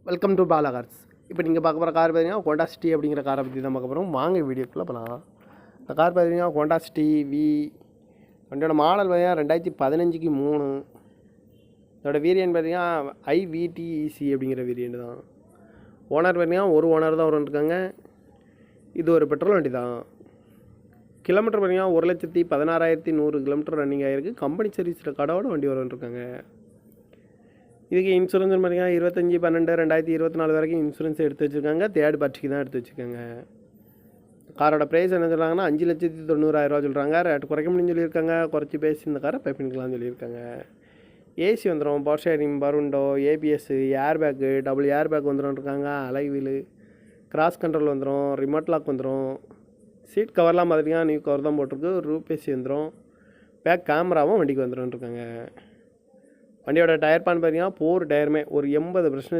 Welcome to Bala cars. இப்போ நீங்கள் பார்க்க போகிற கார் பார்த்தீங்கன்னா ஹோண்டா சிட்டி அப்படிங்கிற காரை பற்றி தான் பார்க்க போகிறோம். வாங்க வீடியோக்குள்ளே போகலாம். இந்த கார் பார்த்தீங்கன்னா ஹோண்டா சிட்டி வி. வண்டியோட மாடல் பார்த்தீங்கன்னா 2015க்கு 3. இதோட வேரியன்ட் பார்த்தீங்கன்னா IVTEC அப்படிங்கிற வேரியன்ட் தான். ஓனர் பார்த்தீங்கன்னா ஒரு ஓனர் தான் இருக்காங்க. இது ஒரு பெட்ரோல் வண்டி தான். கிலோமீட்டர் பார்த்தீங்கன்னா 1,16,100 கிலோமீட்டர் ரன்னிங் ஆகிருக்கு. கம்பெனி சர்வீஸ் ரெக்கார்டோட வண்டி இருக்காங்க. இதுக்கு இன்சூரன்ஸ் பார்த்தீங்கன்னா 25/12/2024 வரைக்கும் இன்சூரன்ஸ் எடுத்து வச்சுருக்காங்க. தேர்ட் பார்ட்டிக்கு தான் எடுத்து வச்சுருக்காங்க. காரோட ப்ரைஸ் என்ன சொல்கிறாங்கன்னா 5,90,000 சொல்கிறாங்க. ரேட் குறைக்க முடியும்னு சொல்லியிருக்காங்க. குறைச்சி பேசி இந்த காரை பை பண்ணிக்கலாம்னு சொல்லியிருக்காங்க. ஏசி வந்துடும், பவர் ஷேரிங், பருண்டோ, ABS, air bag, double air bag வந்துடும் இருக்காங்க. அலை வீலு, கிராஸ் கண்ட்ரோல் வந்துடும், ரிமோட் லாக் வந்துடும். சீட் கவர்லாம் பார்த்திங்கன்னா நியூ கவர் தான் போட்டிருக்கு. ரூப் ஏசி வந்துடும். பேக் கேமராவும் வண்டிக்கு வந்துடும் இருக்காங்க. வண்டியோட டயர் பான் பார்த்தீங்கன்னா 4 டயருமே ஒரு 80%